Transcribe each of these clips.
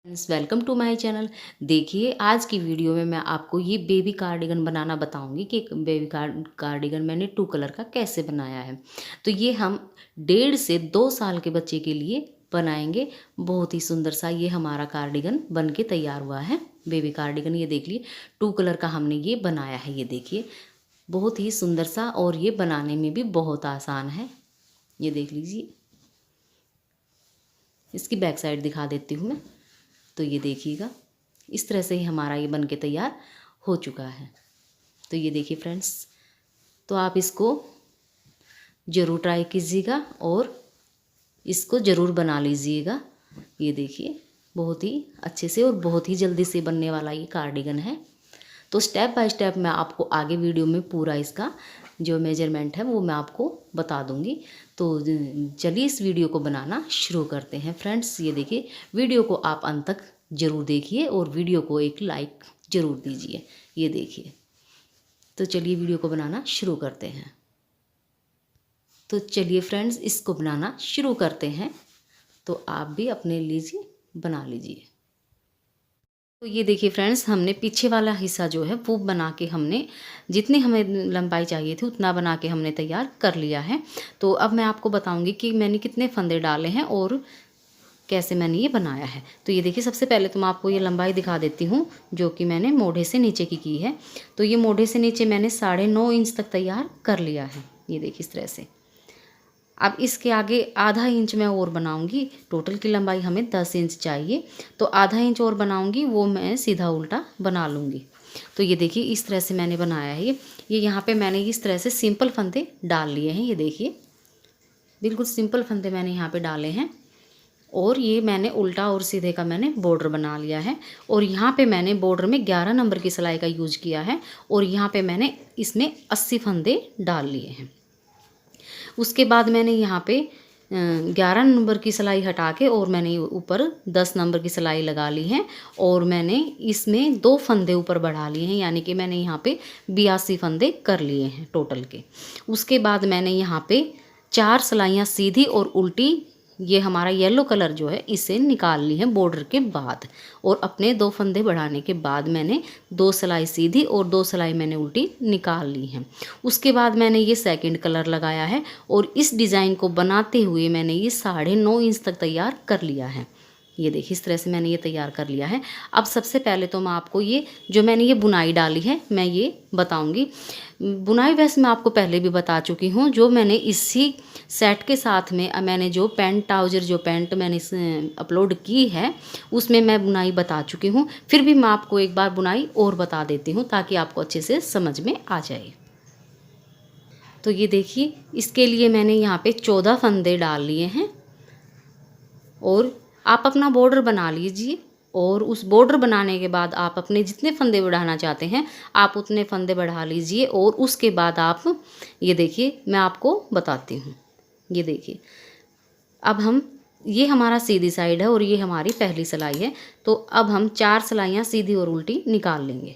Friends, welcome to my channel. देखिए, आज की वीडियो में मैं आपको ये बेबी कार्डिगन बनाना बताऊंगी कि एक बेबी कार्डिगन मैंने 2 कलर का कैसे बनाया है। तो ये हम 1.5 से 2 साल के बच्चे के लिए बनाएंगे। बहुत ही सुंदर सा ये हमारा कार्डिगन बन के तैयार हुआ है। बेबी कार्डिगन ये देख लिए 2 कलर का हमने ये बनाया है। ये देखिए, बहुत ही सुंदर सा, और ये बनाने में भी बहुत आसान है। ये देख लीजिए, इसकी बैक साइड दिखा देती हूँ मैं। तो ये देखिएगा, इस तरह से ही हमारा ये बन के तैयार हो चुका है। तो ये देखिए फ्रेंड्स, तो आप इसको ज़रूर ट्राई कीजिएगा और इसको ज़रूर बना लीजिएगा। ये देखिए, बहुत ही अच्छे से और बहुत ही जल्दी से बनने वाला ये कार्डिगन है। तो स्टेप बाय स्टेप मैं आपको आगे वीडियो में पूरा इसका जो मेजरमेंट है वो मैं आपको बता दूंगी। तो चलिए इस वीडियो को बनाना शुरू करते हैं फ्रेंड्स। ये देखिए, वीडियो को आप अंत तक ज़रूर देखिए और वीडियो को एक लाइक ज़रूर दीजिए। ये देखिए, तो चलिए वीडियो को बनाना शुरू करते हैं। तो चलिए फ्रेंड्स, इसको बनाना शुरू करते हैं। तो आप भी अपने लीजिए, बना लीजिए। तो ये देखिए फ्रेंड्स, हमने पीछे वाला हिस्सा जो है वो बना के हमने जितनी हमें लंबाई चाहिए थी उतना बना के हमने तैयार कर लिया है। तो अब मैं आपको बताऊंगी कि मैंने कितने फंदे डाले हैं और कैसे मैंने ये बनाया है। तो ये देखिए, सबसे पहले तो मैं आपको ये लंबाई दिखा देती हूँ जो कि मैंने मोढ़े से नीचे की है। तो ये मोढ़े से नीचे मैंने 9.5 इंच तक तैयार कर लिया है। ये देखिए इस तरह से। अब इसके आगे आधा इंच मैं और बनाऊंगी। टोटल की लंबाई हमें 10 इंच चाहिए, तो आधा इंच और बनाऊंगी, वो मैं सीधा उल्टा बना लूँगी। तो ये देखिए, इस तरह से मैंने बनाया है। ये यहाँ पे मैंने इस तरह से सिंपल फंदे डाल लिए हैं। ये देखिए, बिल्कुल सिंपल फंदे मैंने यहाँ पे डाले हैं। और ये मैंने उल्टा और सीधे का मैंने बॉर्डर बना लिया है। और यहाँ पे मैंने बॉर्डर में 11 नंबर की सिलाई का यूज किया है। और यहाँ पे मैंने इसमें 80 फंदे डाल लिए हैं। उसके बाद मैंने यहाँ पे 11 नंबर की सिलाई हटा के और मैंने ऊपर 10 नंबर की सिलाई लगा ली है। और मैंने इसमें 2 फंदे ऊपर बढ़ा लिए हैं, यानी कि मैंने यहाँ पे 82 फंदे कर लिए हैं टोटल के। उसके बाद मैंने यहाँ पे 4 सिलाइयाँ सीधी और उल्टी, ये हमारा येलो कलर जो है इसे निकाल ली है बॉर्डर के बाद। और अपने 2 फंदे बढ़ाने के बाद मैंने 2 सिलाई सीधी और 2 सिलाई मैंने उल्टी निकाल ली है। उसके बाद मैंने ये सेकंड कलर लगाया है और इस डिज़ाइन को बनाते हुए मैंने ये 9.5 इंच तक तैयार कर लिया है। ये देखिए, इस तरह से मैंने ये तैयार कर लिया है। अब सबसे पहले तो मैं आपको ये जो मैंने ये बुनाई डाली है मैं ये बताऊंगी। बुनाई वैसे मैं आपको पहले भी बता चुकी हूँ। जो मैंने इसी सेट के साथ में मैंने जो पैंट ट्राउज़र जो पैंट मैंने अपलोड की है उसमें मैं बुनाई बता चुकी हूँ। फिर भी मैं आपको एक बार बुनाई और बता देती हूँ ताकि आपको अच्छे से समझ में आ जाए। तो ये देखिए, इसके लिए मैंने यहाँ पे 14 फंदे डाल लिए हैं। और आप अपना बॉर्डर बना लीजिए और उस बॉर्डर बनाने के बाद आप अपने जितने फंदे बढ़ाना चाहते हैं आप उतने फंदे बढ़ा लीजिए। और उसके बाद आप ये देखिए, मैं आपको बताती हूँ। ये देखिए, अब हम ये हमारा सीधी साइड है और ये हमारी पहली सिलाई है। तो अब हम 4 सिलाइयाँ सीधी और उल्टी निकाल लेंगे।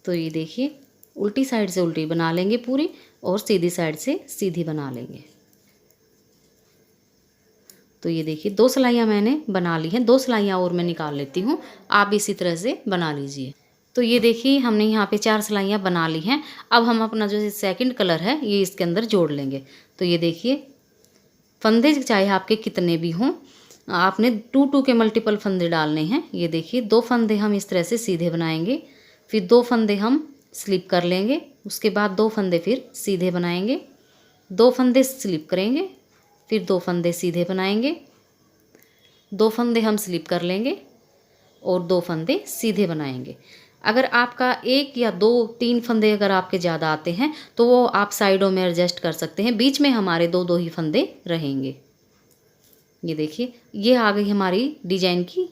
तो ये देखिए, उल्टी साइड से उल्टी बना लेंगे पूरी और सीधी साइड से सीधी बना लेंगे। तो ये देखिए, 2 सिलाइयाँ मैंने बना ली हैं। 2 सिलाइयाँ और मैं निकाल लेती हूँ, आप इसी तरह से बना लीजिए। तो ये देखिए, हमने यहाँ पे 4 सिलाइयाँ बना ली हैं। अब हम अपना जो सेकंड कलर है ये इसके अंदर जोड़ लेंगे। तो ये देखिए, फंदे चाहे आपके कितने भी हों, आपने 2 के मल्टीपल फंदे डालने हैं। ये देखिए, 2 फंदे हम इस तरह से सीधे बनाएंगे, फिर 2 फंदे हम स्लिप कर लेंगे, उसके बाद 2 फंदे फिर सीधे बनाएंगे, 2 फंदे स्लिप करेंगे, फिर 2 फंदे सीधे बनाएंगे, 2 फंदे हम स्लिप कर लेंगे और 2 फंदे सीधे बनाएंगे। अगर आपका 1 या 2 3 फंदे अगर आपके ज़्यादा आते हैं तो वो आप साइडों में एडजस्ट कर सकते हैं। बीच में हमारे 2 ही फंदे रहेंगे। ये देखिए, ये आ गई हमारी डिजाइन की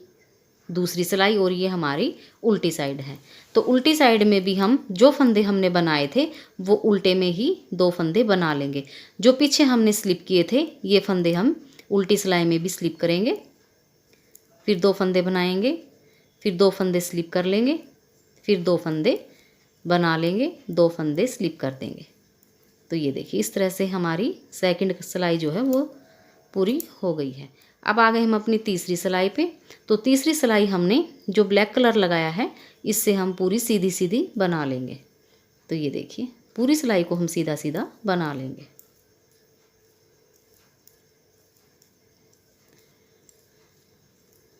दूसरी सिलाई और ये हमारी उल्टी साइड है। तो उल्टी साइड में भी हम जो फंदे हमने बनाए थे वो उल्टे में ही 2 फंदे बना लेंगे। जो पीछे हमने स्लिप किए थे ये फंदे हम उल्टी सिलाई में भी स्लिप करेंगे, फिर 2 फंदे बनाएंगे, फिर 2 फंदे स्लिप कर लेंगे, फिर 2 फंदे बना लेंगे, 2 फंदे स्लिप कर देंगे। तो ये देखिए इस तरह से हमारी सेकंड सिलाई जो है वो पूरी हो गई है। अब आ गए हम अपनी तीसरी सिलाई पे। तो तीसरी सिलाई हमने जो ब्लैक कलर लगाया है इससे हम पूरी सीधी सीधी बना लेंगे। तो ये देखिए पूरी सिलाई को हम सीधा सीधा बना लेंगे।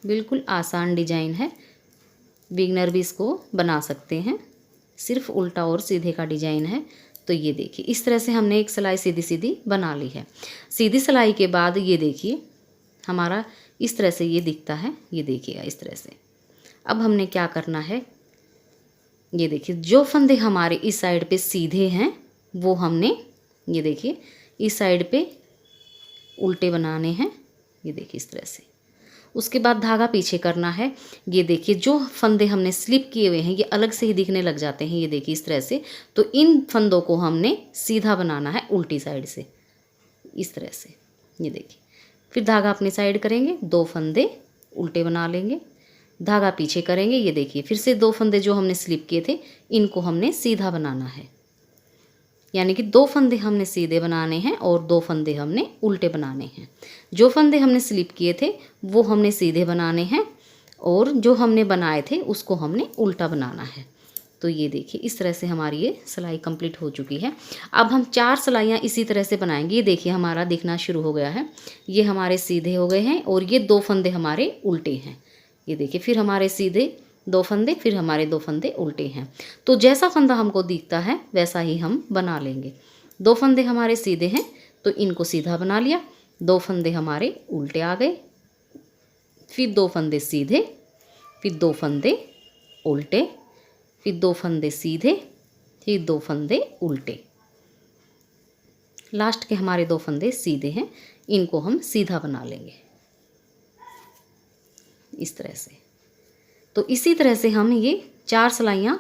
बिल्कुल आसान डिजाइन है, बिगनर भी इसको बना सकते हैं, सिर्फ उल्टा और सीधे का डिजाइन है। तो ये देखिए इस तरह से हमने एक सिलाई सीधी सीधी बना ली है। सीधी सिलाई के बाद ये देखिए हमारा इस तरह से ये दिखता है, ये देखिएगा इस तरह से। अब हमने क्या करना है, ये देखिए जो फंदे हमारे इस साइड पे सीधे हैं वो हमने ये देखिए इस साइड पे उल्टे बनाने हैं, ये देखिए इस तरह से। उसके बाद धागा पीछे करना है। ये देखिए जो फंदे हमने स्लिप किए हुए हैं ये अलग से ही दिखने लग जाते हैं, ये देखिए इस तरह से। तो इन फंदों को हमने सीधा बनाना है उल्टी साइड से, इस तरह से। ये देखिए फिर धागा अपनी साइड करेंगे, 2 फंदे उल्टे बना लेंगे, धागा पीछे करेंगे। ये देखिए फिर से 2 फंदे जो हमने स्लिप किए थे इनको हमने सीधा बनाना है, यानी कि 2 फंदे हमने सीधे बनाने हैं और 2 फंदे हमने उल्टे बनाने हैं। जो फंदे हमने स्लिप किए थे वो हमने सीधे बनाने हैं और जो हमने बनाए थे उसको हमने उल्टा बनाना है। तो ये देखिए इस तरह से हमारी ये सिलाई कंप्लीट हो चुकी है। अब हम 4 सिलाइयाँ इसी तरह से बनाएंगे। ये देखिए हमारा दिखना शुरू हो गया है, ये हमारे सीधे हो गए हैं और ये 2 फंदे हमारे उल्टे हैं। ये देखिए फिर हमारे सीधे 2 फंदे, फिर हमारे 2 फंदे उल्टे हैं। तो जैसा फंदा हमको दिखता है वैसा ही हम बना लेंगे। 2 फंदे हमारे सीधे हैं तो इनको सीधा बना लिया, 2 फंदे हमारे उल्टे आ गए, फिर 2 फंदे सीधे, फिर 2 फंदे उल्टे, फिर 2 फंदे सीधे, फिर 2 फंदे उल्टे। लास्ट के हमारे 2 फंदे सीधे हैं, इनको हम सीधा बना लेंगे इस तरह से। तो इसी तरह से हम ये 4 सिलाइयाँ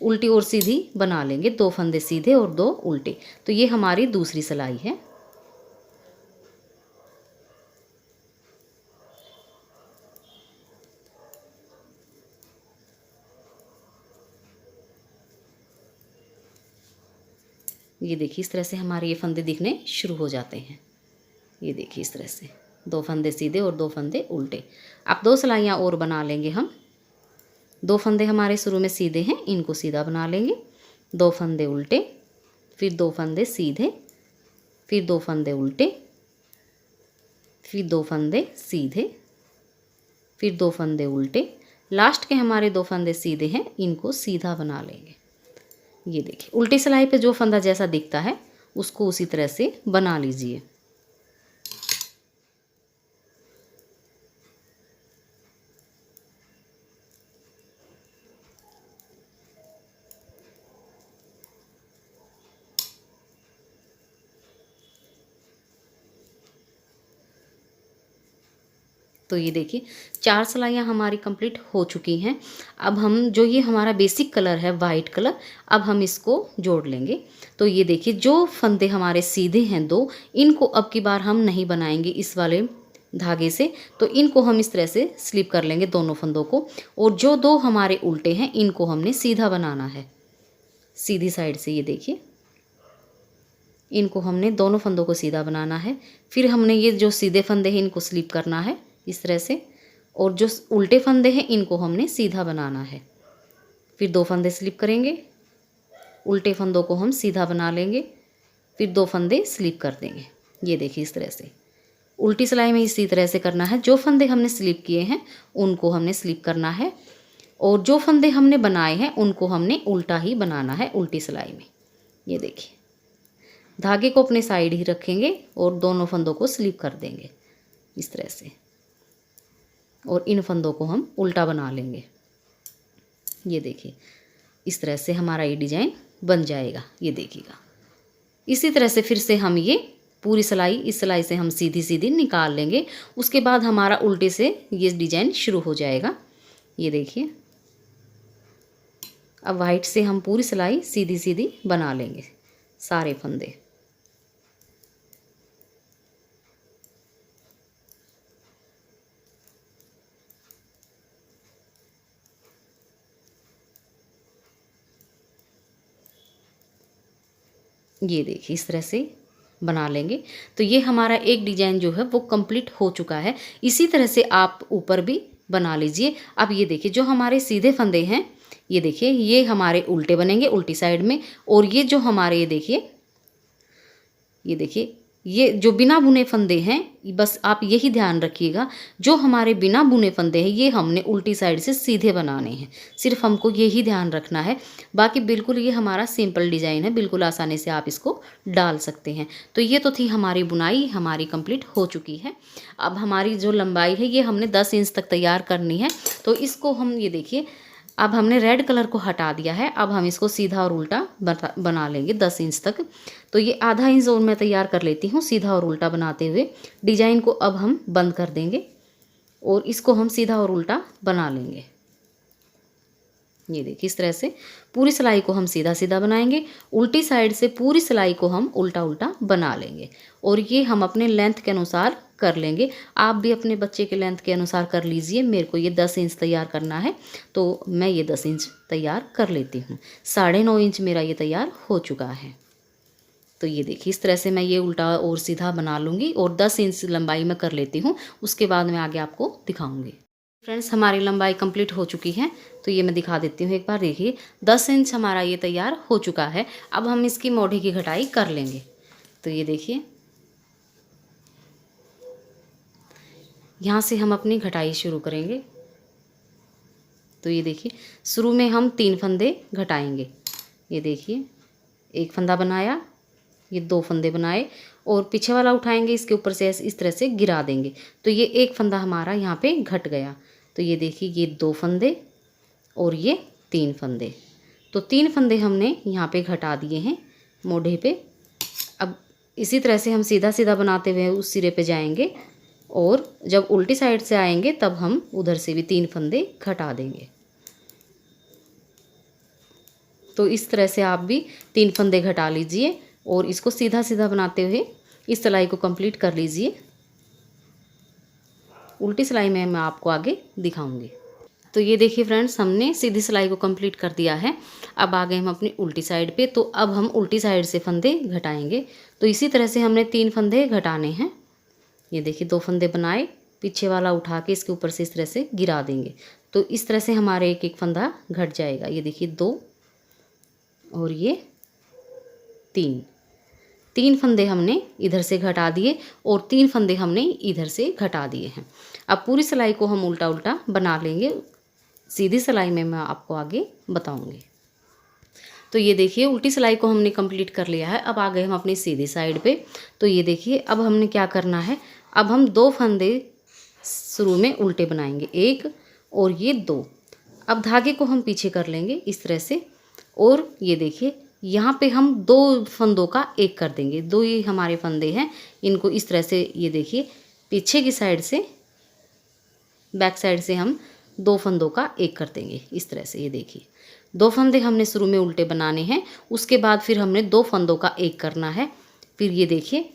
उल्टी और सीधी बना लेंगे, 2 फंदे सीधे और 2 उल्टे। तो ये हमारी दूसरी सिलाई है। ये देखिए इस तरह से हमारे ये फंदे दिखने शुरू हो जाते हैं। ये देखिए इस तरह से 2 फंदे सीधे और 2 फंदे उल्टे। अब 2 सिलाइयाँ और बना लेंगे हम। 2 फंदे हमारे शुरू में सीधे हैं, इनको सीधा बना लेंगे, 2 फंदे उल्टे, फिर 2 फंदे सीधे, फिर 2 फंदे उल्टे, फिर 2 फंदे सीधे, फिर 2 फंदे उल्टे। लास्ट के हमारे 2 फंदे सीधे हैं, इनको सीधा बना लेंगे। ये देखिए उल्टी सिलाई पे जो फंदा जैसा दिखता है उसको उसी तरह से बना लीजिए। तो ये देखिए 4 सिलाइयाँ हमारी कंप्लीट हो चुकी हैं। अब हम जो ये हमारा बेसिक कलर है वाइट कलर, अब हम इसको जोड़ लेंगे। तो ये देखिए जो फंदे हमारे सीधे हैं 2, इनको अब की बार हम नहीं बनाएंगे इस वाले धागे से, तो इनको हम इस तरह से स्लिप कर लेंगे दोनों फंदों को। और जो 2 हमारे उल्टे हैं इनको हमने सीधा बनाना है सीधी साइड से। ये देखिए इनको हमने दोनों फंदों को सीधा बनाना है। फिर हमने ये जो सीधे फंदे हैं इनको स्लिप करना है इस तरह से, और जो उल्टे फंदे हैं इनको हमने सीधा बनाना है। फिर 2 फंदे स्लिप करेंगे, उल्टे फंदों को हम सीधा बना लेंगे, फिर 2 फंदे स्लिप कर देंगे। ये देखिए इस तरह से उल्टी सिलाई में इसी तरह से करना है। जो फंदे हमने स्लिप किए हैं उनको हमने स्लिप करना है और जो फंदे हमने बनाए हैं उनको हमने उल्टा ही बनाना है उल्टी सिलाई में। ये देखिए धागे को अपने साइड ही रखेंगे और दोनों फंदों को स्लिप कर देंगे इस तरह से, और इन फंदों को हम उल्टा बना लेंगे। ये देखिए इस तरह से हमारा ये डिजाइन बन जाएगा। ये देखिएगा इसी तरह से फिर से हम ये पूरी सिलाई, इस सिलाई से हम सीधी सीधी निकाल लेंगे। उसके बाद हमारा उल्टे से ये डिजाइन शुरू हो जाएगा। ये देखिए अब वाइट से हम पूरी सिलाई सीधी सीधी बना लेंगे सारे फंदे। ये देखिए इस तरह से बना लेंगे। तो ये हमारा एक डिजाइन जो है वो कंप्लीट हो चुका है। इसी तरह से आप ऊपर भी बना लीजिए। अब ये देखिए जो हमारे सीधे फंदे हैं, ये देखिए ये हमारे उल्टे बनेंगे उल्टी साइड में, और ये जो हमारे ये देखिए ये जो बिना बुने फंदे हैं, बस आप यही ध्यान रखिएगा, जो हमारे बिना बुने फंदे हैं ये हमने उल्टी साइड से सीधे बनाने हैं, सिर्फ हमको यही ध्यान रखना है। बाकी बिल्कुल ये हमारा सिंपल डिज़ाइन है, बिल्कुल आसानी से आप इसको डाल सकते हैं। तो ये तो थी हमारी बुनाई, हमारी कंप्लीट हो चुकी है। अब हमारी जो लंबाई है ये हमने 10 इंच तक तैयार करनी है। तो इसको हम ये देखिए अब हमने रेड कलर को हटा दिया है। अब हम इसको सीधा और उल्टा बना लेंगे 10 इंच तक। तो ये आधा इंच और मैं तैयार कर लेती हूँ सीधा और उल्टा बनाते हुए। डिजाइन को अब हम बंद कर देंगे और इसको हम सीधा और उल्टा बना लेंगे। ये देखिए इस तरह से पूरी सिलाई को हम सीधा सीधा बनाएंगे, उल्टी साइड से पूरी सिलाई को हम उल्टा उल्टा बना लेंगे। और ये हम अपने लेंथ के अनुसार कर लेंगे। आप भी अपने बच्चे के लेंथ के अनुसार कर लीजिए। मेरे को ये 10 इंच तैयार करना है तो मैं ये 10 इंच तैयार कर लेती हूँ। 9.5 इंच मेरा ये तैयार हो चुका है। तो ये देखिए इस तरह से मैं ये उल्टा और सीधा बना लूँगी और 10 इंच लंबाई में कर लेती हूँ। उसके बाद मैं आगे आपको दिखाऊँगी। फ्रेंड्स हमारी लंबाई कंप्लीट हो चुकी है। तो ये मैं दिखा देती हूँ एक बार। देखिए 10 इंच हमारा ये तैयार हो चुका है। अब हम इसकी मोढ़े की घटाई कर लेंगे। तो ये देखिए यहाँ से हम अपनी घटाई शुरू करेंगे। तो ये देखिए शुरू में हम 3 फंदे घटाएंगे। ये देखिए एक फंदा बनाया, ये 2 फंदे बनाए और पीछे वाला उठाएंगे, इसके ऊपर से इस तरह से गिरा देंगे। तो ये एक फंदा हमारा यहाँ पे घट गया। तो ये देखिए ये 2 फंदे और ये 3 फंदे। तो 3 फंदे हमने यहाँ पे घटा दिए हैं मोढ़े पे। अब इसी तरह से हम सीधा सीधा बनाते हुए उस सिरे पे जाएंगे और जब उल्टी साइड से आएंगे तब हम उधर से भी 3 फंदे घटा देंगे। तो इस तरह से आप भी 3 फंदे घटा लीजिए और इसको सीधा सीधा बनाते हुए इस सिलाई को कंप्लीट कर लीजिए। उल्टी सिलाई में मैं आपको आगे दिखाऊंगी। तो ये देखिए फ्रेंड्स हमने सीधी सिलाई को कंप्लीट कर दिया है। अब आ गए हम अपनी उल्टी साइड पे। तो अब हम उल्टी साइड से फंदे घटाएंगे। तो इसी तरह से हमने 3 फंदे घटाने हैं। ये देखिए 2 फंदे बनाए, पीछे वाला उठा के इसके ऊपर से इस तरह से गिरा देंगे। तो इस तरह से हमारे एक एक फंदा घट जाएगा। ये देखिए 2 और ये 3 फंदे हमने इधर से घटा दिए और 3 फंदे हमने इधर से घटा दिए हैं। अब पूरी सिलाई को हम उल्टा उल्टा बना लेंगे। सीधी सिलाई में मैं आपको आगे बताऊंगी। तो ये देखिए उल्टी सिलाई को हमने कंप्लीट कर लिया है। अब आ गए हम अपनी सीधी साइड पे। तो ये देखिए अब हमने क्या करना है, अब हम 2 फंदे शुरू में उल्टे बनाएंगे, 1 और ये 2। अब धागे को हम पीछे कर लेंगे इस तरह से और ये देखिए यहाँ पे हम 2 फंदों का एक कर देंगे। 2 ये हमारे फंदे हैं, इनको इस तरह से ये देखिए पीछे की साइड से बैक साइड से हम 2 फंदों का एक कर देंगे इस तरह से। ये देखिए 2 फंदे हमने शुरू में उल्टे बनाने हैं, उसके बाद फिर हमने 2 फंदों का एक करना है। फिर ये देखिए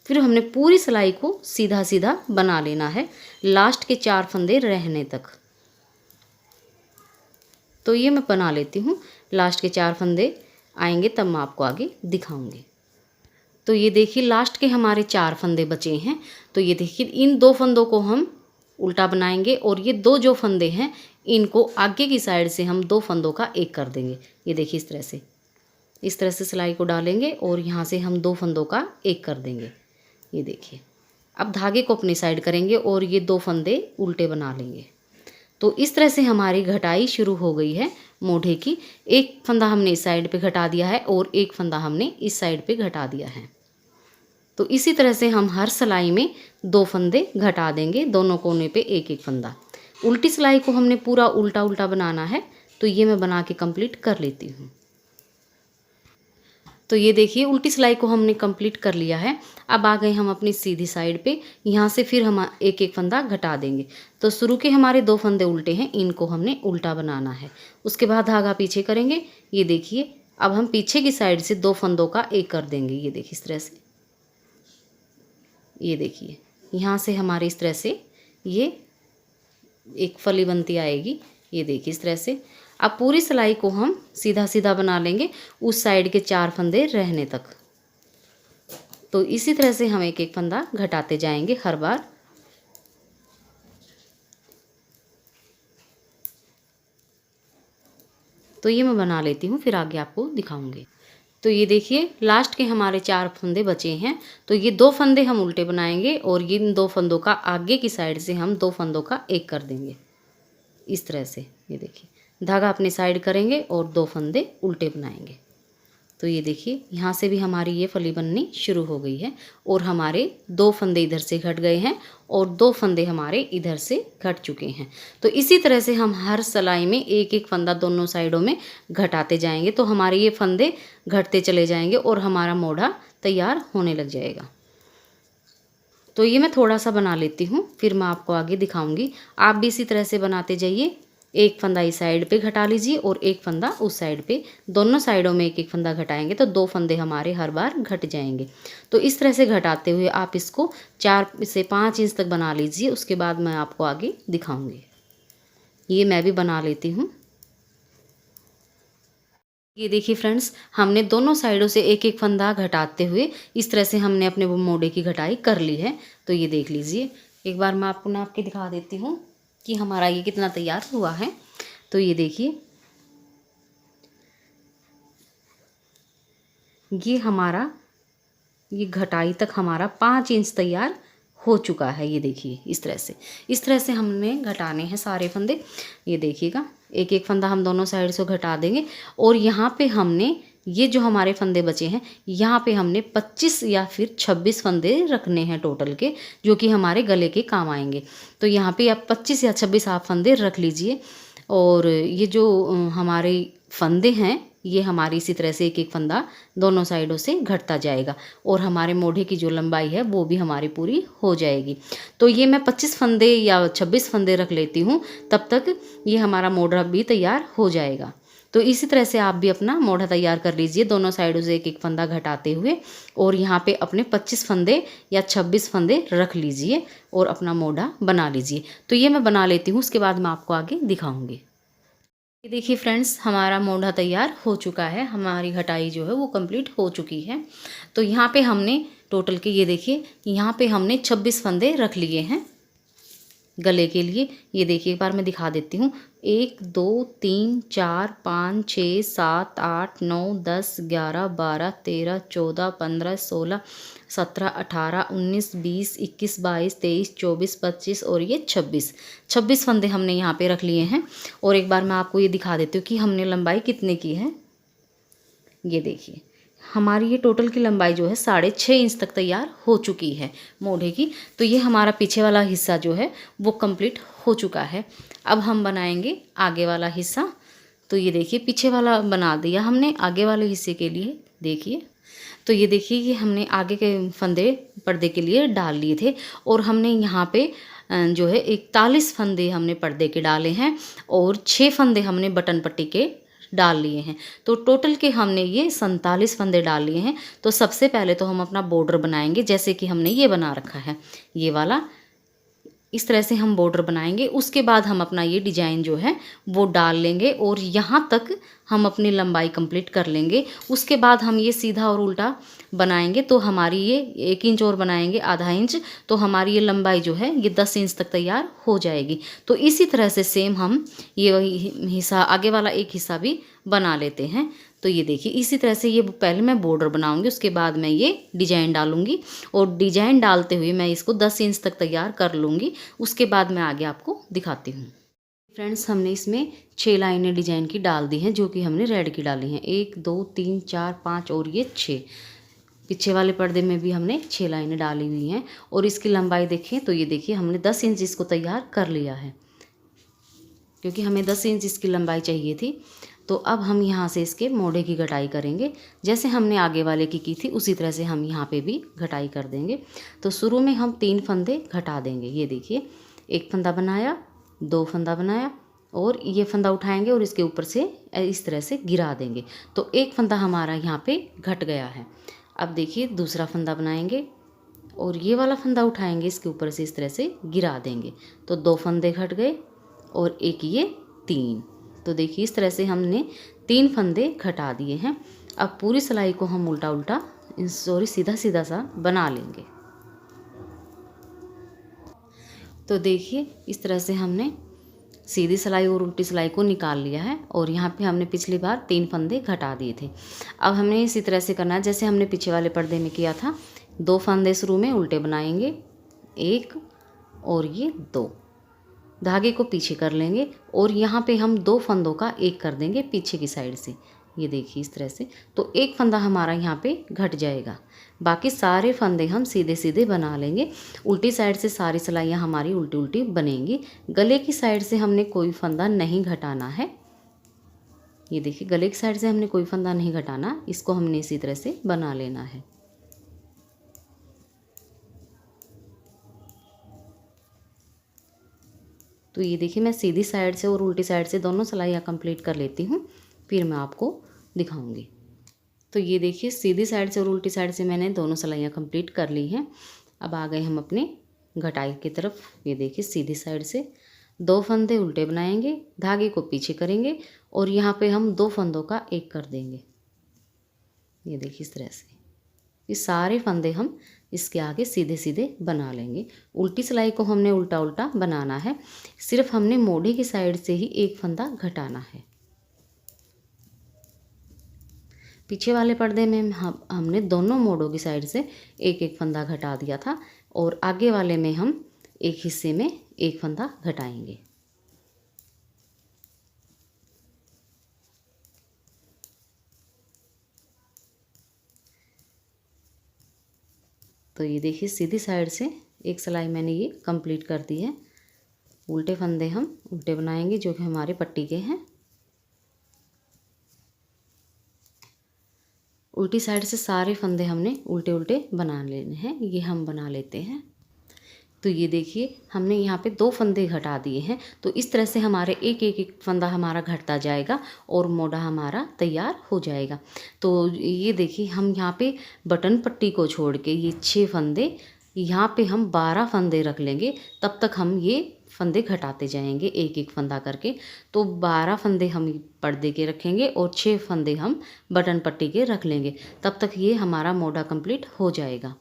फिर हमने पूरी सिलाई को सीधा सीधा बना लेना है लास्ट के 4 फंदे रहने तक। तो ये मैं बना लेती हूँ, लास्ट के 4 फंदे आएंगे तब मैं आपको आगे दिखाऊंगी। तो ये देखिए लास्ट के हमारे 4 फंदे बचे हैं। तो ये देखिए इन 2 फंदों को हम उल्टा बनाएंगे और ये 2 जो फंदे हैं इनको आगे की साइड से हम 2 फंदों का एक कर देंगे। ये देखिए इस तरह से सिलाई को डालेंगे और यहाँ से हम 2 फंदों का एक कर देंगे। ये देखिए अब धागे को अपनी साइड करेंगे और ये 2 फंदे उल्टे बना लेंगे। तो इस तरह से हमारी घटाई शुरू हो गई है मोढ़े की। एक फंदा हमने इस साइड पे घटा दिया है और एक फंदा हमने इस साइड पे घटा दिया है। तो इसी तरह से हम हर सिलाई में 2 फंदे घटा देंगे, दोनों कोने पे एक एक फंदा। उल्टी सिलाई को हमने पूरा उल्टा उल्टा बनाना है। तो ये मैं बना के कंप्लीट कर लेती हूँ। तो ये देखिए उल्टी सिलाई को हमने कंप्लीट कर लिया है। अब आ गए हम अपनी सीधी साइड पे। यहाँ से फिर हम एक एक फंदा घटा देंगे। तो शुरू के हमारे 2 फंदे उल्टे हैं, इनको हमने उल्टा बनाना है। उसके बाद धागा पीछे करेंगे। ये देखिए अब हम पीछे की साइड से 2 फंदों का एक कर देंगे। ये देखिए इस तरह से, ये देखिए यहाँ से हमारे इस तरह से ये एक फली बनती आएगी। ये देखिए इस तरह से। अब पूरी सिलाई को हम सीधा सीधा बना लेंगे उस साइड के 4 फंदे रहने तक। तो इसी तरह से हम एक एक फंदा घटाते जाएंगे हर बार। तो ये मैं बना लेती हूँ, फिर आगे आपको दिखाऊंगी। तो ये देखिए लास्ट के हमारे 4 फंदे बचे हैं। तो ये 2 फंदे हम उल्टे बनाएंगे और इन 2 फंदों का आगे की साइड से हम 2 फंदों का एक कर देंगे इस तरह से। ये देखिए धागा अपनी साइड करेंगे और 2 फंदे उल्टे बनाएंगे। तो ये देखिए यहाँ से भी हमारी ये फली बननी शुरू हो गई है और हमारे 2 फंदे इधर से घट गए हैं और 2 फंदे हमारे इधर से घट चुके हैं। तो इसी तरह से हम हर सिलाई में एक एक फंदा दोनों साइडों में घटाते जाएंगे। तो हमारे ये फंदे घटते चले जाएंगे और हमारा मोढ़ा तैयार होने लग जाएगा। तो ये मैं थोड़ा सा बना लेती हूँ, फिर मैं आपको आगे दिखाऊंगी। आप भी इसी तरह से बनाते जाइए। एक फंदा इस साइड पे घटा लीजिए और एक फंदा उस साइड पे, दोनों साइडों में एक एक फंदा घटाएंगे तो 2 फंदे हमारे हर बार घट जाएंगे। तो इस तरह से घटाते हुए आप इसको 4 से 5 इंच तक बना लीजिए। उसके बाद मैं आपको आगे दिखाऊंगी। ये मैं भी बना लेती हूँ। ये देखिए फ्रेंड्स, हमने दोनों साइडों से एक एक फंदा घटाते हुए इस तरह से हमने अपने वो मोढ़े की घटाई कर ली है। तो ये देख लीजिए, एक बार मैं आपको नाप के दिखा देती हूँ कि हमारा ये कितना तैयार हुआ है। तो ये देखिए ये हमारा ये घटाई तक हमारा 5 इंच तैयार हो चुका है। ये देखिए इस तरह से हमने घटाने हैं सारे फंदे। ये देखिएगा एक एक फंदा हम दोनों साइड से घटा देंगे और यहाँ पे हमने ये जो हमारे फंदे बचे हैं यहाँ पे हमने 25 या फिर 26 फंदे रखने हैं टोटल के, जो कि हमारे गले के काम आएंगे। तो यहाँ पे आप 25 या 26 आप फंदे रख लीजिए। और ये जो हमारे फंदे हैं ये हमारी इसी तरह से एक एक फंदा दोनों साइडों से घटता जाएगा और हमारे मोढ़े की जो लंबाई है वो भी हमारी पूरी हो जाएगी। तो ये मैं 25 फंदे या 26 फंदे रख लेती हूँ, तब तक ये हमारा मोढ़ा भी तैयार हो जाएगा। तो इसी तरह से आप भी अपना मोढ़ा तैयार कर लीजिए दोनों साइडों से एक एक फंदा घटाते हुए और यहाँ पे अपने 25 फंदे या 26 फंदे रख लीजिए और अपना मोढ़ा बना लीजिए। तो ये मैं बना लेती हूँ, उसके बाद मैं आपको आगे दिखाऊंगी। ये देखिए फ्रेंड्स, हमारा मोढ़ा तैयार हो चुका है। हमारी घटाई जो है वो कंप्लीट हो चुकी है। तो यहाँ पे हमने टोटल के ये देखिए यहाँ पे हमने 26 फंदे रख लिए हैं गले के लिए। ये देखिए एक बार मैं दिखा देती हूँ। 1 2 3 4 5 6 7 8 9 10 11 12 13 14 15 16 17 18 19 20 21 22 23 24 25 और ये 26 फंदे हमने यहाँ पे रख लिए हैं। और एक बार मैं आपको ये दिखा देती हूँ कि हमने लंबाई कितने की है। ये देखिए हमारी ये टोटल की लंबाई जो है 6.5 इंच तक तैयार हो चुकी है मोढ़े की। तो ये हमारा पीछे वाला हिस्सा जो है वो कंप्लीट हो चुका है। अब हम बनाएंगे आगे वाला हिस्सा। तो ये देखिए पीछे वाला बना दिया हमने, आगे वाले हिस्से के लिए देखिए। तो ये देखिए ये हमने आगे के फंदे पर्दे के लिए डाल लिए थे और हमने यहाँ पे जो है 41 फंदे हमने पर्दे के डाले हैं और 6 फंदे हमने बटन पट्टी के डाल लिए हैं। तो टोटल के हमने ये 47 फंदे डाल लिए हैं। तो सबसे पहले तो हम अपना बॉर्डर बनाएंगे, जैसे कि हमने ये बना रखा है ये वाला। इस तरह से हम बॉर्डर बनाएंगे। उसके बाद हम अपना ये डिजाइन जो है वो डाल लेंगे और यहाँ तक हम अपनी लंबाई कंप्लीट कर लेंगे। उसके बाद हम ये सीधा और उल्टा बनाएंगे। तो हमारी ये 1 इंच और बनाएंगे, आधा इंच, तो हमारी ये लंबाई जो है ये 10 इंच तक तैयार हो जाएगी। तो इसी तरह से सेम हम ये हिस्सा आगे वाला एक हिस्सा भी बना लेते हैं। तो ये देखिए इसी तरह से ये पहले मैं बॉर्डर बनाऊंगी, उसके बाद मैं ये डिजाइन डालूंगी और डिजाइन डालते हुए मैं इसको 10 इंच तक तैयार कर लूँगी। उसके बाद मैं आगे आपको दिखाती हूँ। फ्रेंड्स हमने इसमें 6 लाइनें डिजाइन की डाल दी हैं, जो कि हमने रेड की डाली हैं। 1 2 3 4 5 और ये 6। पीछे वाले पर्दे में भी हमने 6 लाइनें डाली हुई हैं। और इसकी लंबाई देखें तो ये देखिए हमने 10 इंच इसको तैयार कर लिया है, क्योंकि हमें 10 इंच इसकी लंबाई चाहिए थी। तो अब हम यहाँ से इसके मोढ़े की घटाई करेंगे। जैसे हमने आगे वाले की थी उसी तरह से हम यहाँ पे भी घटाई कर देंगे। तो शुरू में हम 3 फंदे घटा देंगे। ये देखिए, एक फंदा बनाया, 2 फंदा बनाया और ये फंदा उठाएंगे और इसके ऊपर से इस तरह से गिरा देंगे। तो एक फंदा हमारा यहाँ पे घट गया है। अब देखिए दूसरा फंदा बनाएंगे और ये वाला फंदा उठाएंगे, इसके ऊपर से इस तरह से गिरा देंगे। तो 2 फंदे घट गए और एक ये 3। तो देखिए इस तरह से हमने 3 फंदे घटा दिए हैं। अब पूरी सिलाई को हम उल्टा उल्टा सीधा सीधा सा बना लेंगे। तो देखिए इस तरह से हमने सीधी सिलाई और उल्टी सिलाई को निकाल लिया है और यहाँ पे हमने पिछली बार 3 फंदे घटा दिए थे। अब हमने इसी तरह से करना है जैसे हमने पीछे वाले पर्दे में किया था। 2 फंदे शुरू में उल्टे बनाएंगे, 1 और ये 2, धागे को पीछे कर लेंगे और यहाँ पे हम 2 फंदों का एक कर देंगे पीछे की साइड से। ये देखिए इस तरह से। तो एक फंदा हमारा यहाँ पे घट जाएगा, बाकी सारे फंदे हम सीधे सीधे बना लेंगे। उल्टी साइड से सारी सिलाइयाँ हमारी उल्टी उल्टी बनेंगी। गले की साइड से हमने कोई फंदा नहीं घटाना है। ये देखिए गले की साइड से हमने कोई फंदा नहीं घटाना, इसको हमने इसी तरह से बना लेना है। तो ये देखिए मैं सीधी साइड से और उल्टी साइड से दोनों सिलाइयाँ कंप्लीट कर लेती हूँ, फिर मैं आपको दिखाऊंगी। तो ये देखिए सीधी साइड से और उल्टी साइड से मैंने दोनों सिलाइयाँ कंप्लीट कर ली हैं। अब आ गए हम अपने घटाई की तरफ। ये देखिए सीधी साइड से 2 फंदे उल्टे बनाएंगे, धागे को पीछे करेंगे और यहाँ पे हम 2 फंदों का एक कर देंगे। ये देखिए इस तरह से ये सारे फंदे हम इसके आगे सीधे सीधे बना लेंगे। उल्टी सिलाई को हमने उल्टा उल्टा बनाना है, सिर्फ हमने मोढ़े की साइड से ही एक फंदा घटाना है। पीछे वाले पर्दे में हमने दोनों मोड़ों की साइड से एक एक फंदा घटा दिया था और आगे वाले में हम एक हिस्से में एक फंदा घटाएंगे। तो ये देखिए सीधी साइड से एक सिलाई मैंने ये कंप्लीट कर दी है। उल्टे फंदे हम उल्टे बनाएंगे जो कि हमारे पट्टी के हैं। उल्टी साइड से सारे फंदे हमने उल्टे उल्टे बना लेने हैं, ये हम बना लेते हैं। तो ये देखिए हमने यहाँ पे 2 फंदे घटा दिए हैं। तो इस तरह से हमारे एक फंदा हमारा घटता जाएगा और मोढ़ा हमारा तैयार हो जाएगा। तो ये देखिए हम यहाँ पे बटन पट्टी को छोड़ के ये 6 फंदे, यहाँ पे हम 12 फंदे रख लेंगे। तब तक हम ये फंदे घटाते जाएंगे एक एक फंदा करके। तो 12 फंदे हम पर्दे के रखेंगे और 6 फंदे हम बटन पट्टी के रख लेंगे। तब तक ये हमारा मोढ़ा कंप्लीट हो जाएगा।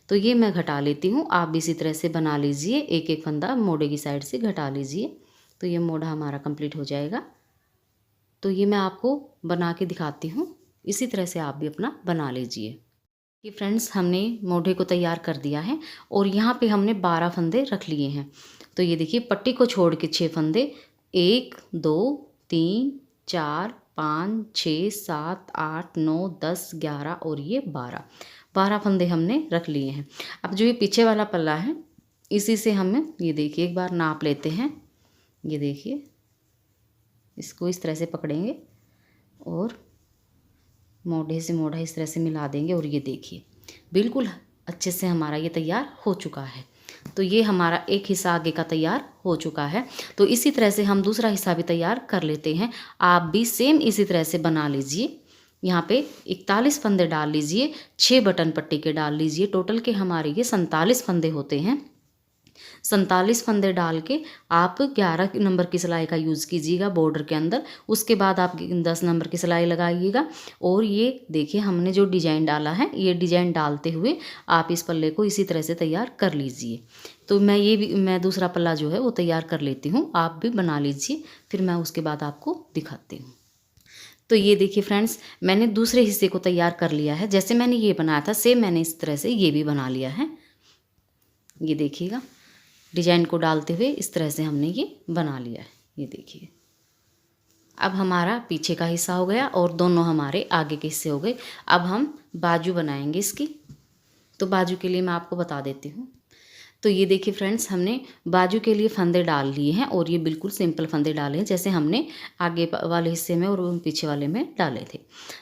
तो ये मैं घटा लेती हूँ, आप भी इसी तरह से बना लीजिए, एक एक फंदा मोढ़े की साइड से घटा लीजिए। तो ये मोढ़ा हमारा कंप्लीट हो जाएगा। तो ये मैं आपको बना के दिखाती हूँ, इसी तरह से आप भी अपना बना लीजिए। कि फ्रेंड्स हमने मोढ़े को तैयार कर दिया है और यहाँ पे हमने 12 फंदे रख लिए हैं। तो ये देखिए पट्टी को छोड़ के 6 फंदे, 1 2 3 4 5 6 7 8 9 10 11 और ये 12 फंदे हमने रख लिए हैं। अब जो ये पीछे वाला पल्ला है इसी से हम ये देखिए एक बार नाप लेते हैं। ये देखिए इसको इस तरह से पकड़ेंगे और मोढ़े से मोढ़ा इस तरह से मिला देंगे और ये देखिए बिल्कुल अच्छे से हमारा ये तैयार हो चुका है। तो ये हमारा एक हिस्सा आगे का तैयार हो चुका है। तो इसी तरह से हम दूसरा हिस्सा भी तैयार कर लेते हैं। आप भी सेम इसी तरह से बना लीजिए। यहाँ पे 41 फंदे डाल लीजिए, 6 बटन पट्टी के डाल लीजिए। टोटल के हमारे ये 47 फंदे होते हैं। 47 फंदे डाल के आप 11 नंबर की सिलाई का यूज़ कीजिएगा बॉर्डर के अंदर। उसके बाद आप 10 नंबर की सिलाई लगाइएगा। और ये देखिए हमने जो डिजाइन डाला है, ये डिजाइन डालते हुए आप इस पल्ले को इसी तरह से तैयार कर लीजिए। तो मैं दूसरा पल्ला जो है वो तैयार कर लेती हूँ, आप भी बना लीजिए, फिर मैं उसके बाद आपको दिखाती हूँ। तो ये देखिए फ्रेंड्स मैंने दूसरे हिस्से को तैयार कर लिया है। जैसे मैंने ये बनाया था सेम मैंने इस तरह से ये भी बना लिया है। ये देखिएगा डिजाइन को डालते हुए इस तरह से हमने ये बना लिया है। ये देखिए अब हमारा पीछे का हिस्सा हो गया और दोनों हमारे आगे के हिस्से हो गए। अब हम बाजू बनाएंगे इसकी। तो बाजू के लिए मैं आपको बता देती हूँ। तो ये देखिए फ्रेंड्स, हमने बाजू के लिए फंदे डाल लिए हैं और ये बिल्कुल सिंपल फंदे डाले हैं जैसे हमने आगे वाले हिस्से में और पीछे वाले में डाले थे।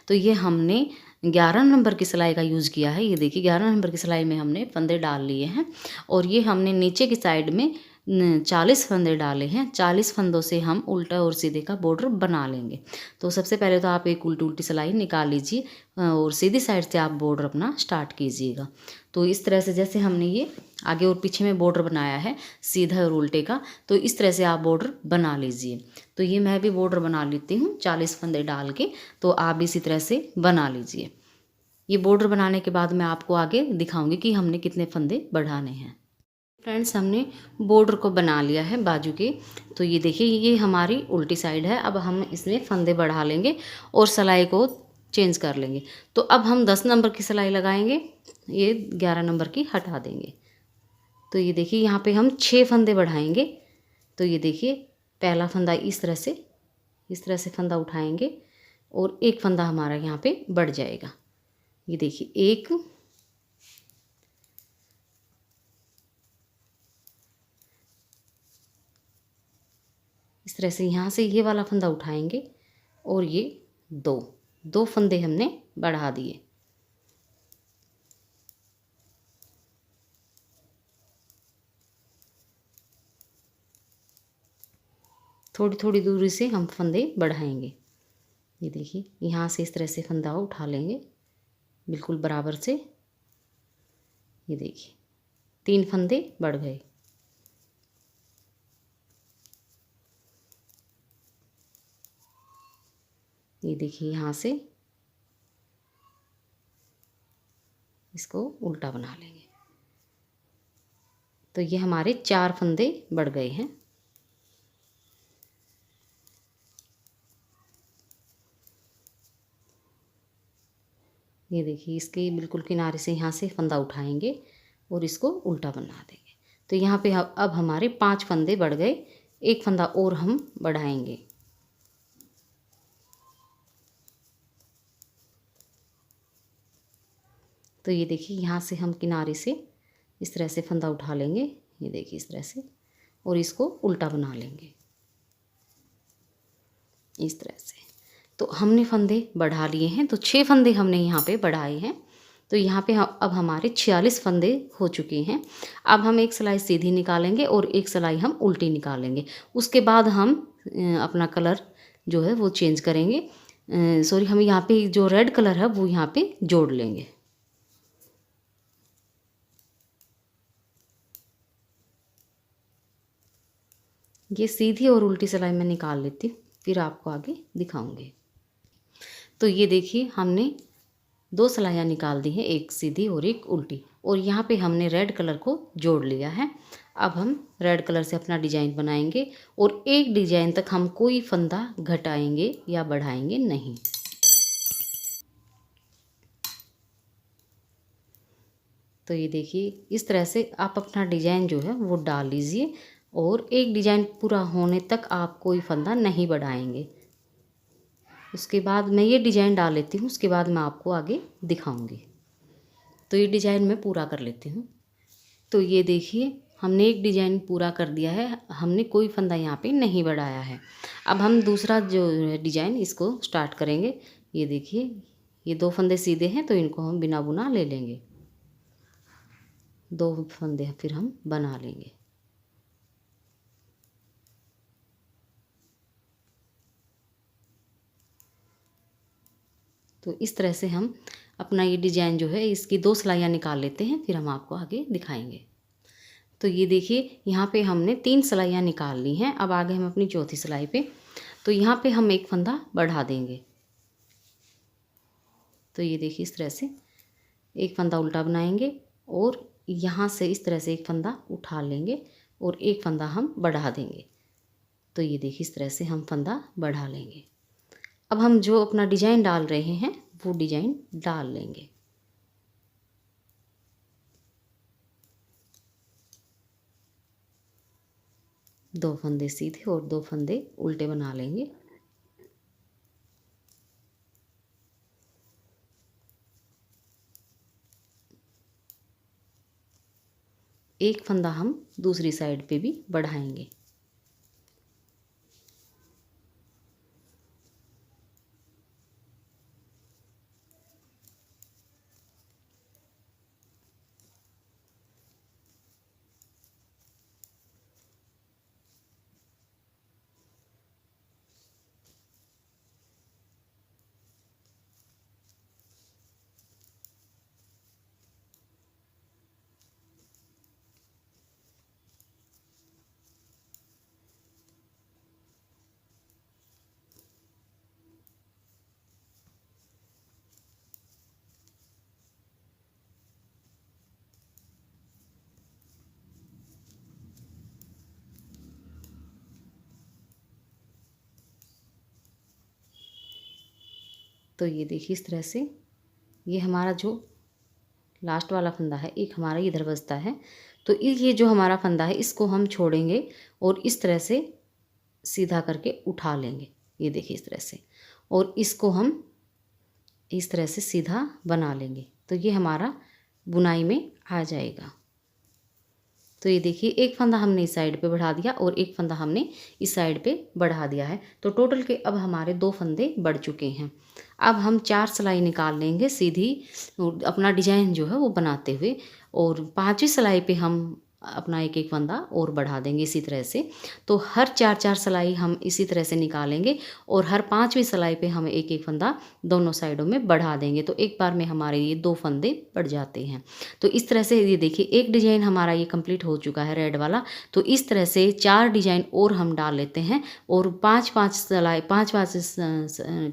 तो ये हमने 11 नंबर की सिलाई का यूज़ किया है। ये देखिए 11 नंबर की सिलाई में हमने फंदे डाल लिए हैं और ये हमने नीचे की साइड में 40 फंदे डाले हैं। 40 फंदों से हम उल्टा और सीधे का बॉर्डर बना लेंगे। तो सबसे पहले तो आप एक उल्टी उल्टी सिलाई निकाल लीजिए और सीधी साइड से आप बॉर्डर अपना स्टार्ट कीजिएगा। तो इस तरह से जैसे हमने ये आगे और पीछे में बॉर्डर बनाया है सीधा और उल्टे का, तो इस तरह से आप बॉर्डर बना लीजिए। तो ये मैं भी बॉर्डर बना लेती हूँ 40 फंदे डाल के, तो आप इसी तरह से बना लीजिए। ये बॉर्डर बनाने के बाद मैं आपको आगे दिखाऊंगी कि हमने कितने फंदे बढ़ाने हैं। फ्रेंड्स, हमने बॉर्डर को बना लिया है बाजू के। तो ये देखिए ये हमारी उल्टी साइड है। अब हम इसमें फंदे बढ़ा लेंगे और सिलाई को चेंज कर लेंगे। तो अब हम 10 नंबर की सिलाई लगाएंगे, ये 11 नंबर की हटा देंगे। तो ये देखिए यहाँ पे हम 6 फंदे बढ़ाएंगे। तो ये देखिए पहला फंदा इस तरह से फंदा उठाएंगे और एक फंदा हमारा यहाँ पे बढ़ जाएगा। ये देखिए एक, इस तरह से यहाँ से ये वाला फंदा उठाएंगे और ये दो फंदे हमने बढ़ा दिए। थोड़ी थोड़ी दूरी से हम फंदे बढ़ाएंगे। ये देखिए यहाँ से इस तरह से फंदा उठा लेंगे बिल्कुल बराबर से। ये देखिए 3 फंदे बढ़ गए। ये देखिए यहाँ से इसको उल्टा बना लेंगे। तो ये हमारे 4 फंदे बढ़ गए हैं। ये देखिए इसके बिल्कुल किनारे से यहाँ से फंदा उठाएंगे और इसको उल्टा बना देंगे। तो यहाँ पे अब हमारे 5 फंदे बढ़ गए। एक फंदा और हम बढ़ाएंगे। तो ये देखिए यहाँ से हम किनारे से इस तरह से फंदा उठा लेंगे। ये देखिए इस तरह से, और इसको उल्टा बना लेंगे इस तरह से। तो हमने फंदे बढ़ा लिए हैं। तो 6 फंदे हमने यहाँ पे बढ़ाए हैं। तो यहाँ पे अब हमारे 46 फंदे हो चुके हैं। अब हम एक सिलाई सीधी निकालेंगे और एक सिलाई हम उल्टी निकालेंगे। उसके बाद हम अपना कलर जो है वो चेंज करेंगे। सॉरी, हम यहाँ पे जो रेड कलर है वो यहाँ पे जोड़ लेंगे। ये सीधी और उल्टी सिलाई मैं निकाल लेती हूँ, फिर आपको आगे दिखाऊंगी। तो ये देखिए हमने 2 सिलाइयाँ निकाल दी हैं, एक सीधी और एक उल्टी, और यहाँ पे हमने रेड कलर को जोड़ लिया है। अब हम रेड कलर से अपना डिजाइन बनाएंगे और एक डिजाइन तक हम कोई फंदा घटाएंगे या बढ़ाएंगे नहीं। तो ये देखिए इस तरह से आप अपना डिजाइन जो है वो डाल लीजिए और एक डिजाइन पूरा होने तक आप कोई फंदा नहीं बढ़ाएंगे। उसके बाद मैं ये डिजाइन डाल लेती हूँ, उसके बाद मैं आपको आगे दिखाऊंगी। तो ये डिजाइन मैं पूरा कर लेती हूँ। तो ये देखिए हमने एक डिजाइन पूरा कर दिया है, हमने कोई फंदा यहाँ पे नहीं बढ़ाया है। अब हम दूसरा जो डिजाइन इसको स्टार्ट करेंगे। ये देखिए ये 2 फंदे सीधे हैं तो इनको हम बिना बुना ले लेंगे। 2 फंदे फिर हम बना लेंगे। तो इस तरह से हम अपना ये डिजाइन जो है इसकी 2 सिलाइयाँ निकाल लेते हैं, फिर हम आपको आगे दिखाएंगे। तो ये देखिए यहाँ पे हमने 3 सिलाइयाँ निकाल ली हैं। अब आगे हम अपनी चौथी सिलाई पे, तो यहाँ पे हम एक फंदा बढ़ा देंगे। तो ये देखिए इस तरह से एक फंदा उल्टा बनाएंगे और यहाँ से इस तरह से एक फंदा उठा लेंगे और एक फंदा हम बढ़ा देंगे। तो ये देखिए इस तरह से हम फंदा बढ़ा लेंगे। अब हम जो अपना डिजाइन डाल रहे हैं वो डिजाइन डाल लेंगे। दो फंदे सीधे और 2 फंदे उल्टे बना लेंगे। एक फंदा हम दूसरी साइड पे भी बढ़ाएंगे। तो ये देखिए इस तरह से ये हमारा जो लास्ट वाला फंदा है, एक हमारा इधर बचता है, तो ये जो हमारा फंदा है इसको हम छोड़ेंगे और इस तरह से सीधा करके उठा लेंगे। ये देखिए इस तरह से, और इसको हम इस तरह से सीधा बना लेंगे, तो ये हमारा बुनाई में आ जाएगा। तो ये देखिए एक फंदा हमने इस साइड पे बढ़ा दिया और एक फंदा हमने इस साइड पे बढ़ा दिया है, तो टोटल के अब हमारे 2 फंदे बढ़ चुके हैं। अब हम 4 सिलाई निकाल लेंगे सीधी अपना डिजाइन जो है वो बनाते हुए, और 5वीं सिलाई पे हम अपना एक एक फंदा और बढ़ा देंगे इसी तरह से। तो हर 4-4 सिलाई हम इसी तरह से निकालेंगे और हर 5वीं सिलाई पे हम एक एक फंदा दोनों साइडों में बढ़ा देंगे, तो एक बार में हमारे ये 2 फंदे बढ़ जाते हैं। तो इस तरह से ये देखिए एक डिजाइन हमारा ये कंप्लीट हो चुका है रेड वाला। तो इस तरह से 4 डिजाइन और हम डाल लेते हैं और 5-5 सिलाई 5-5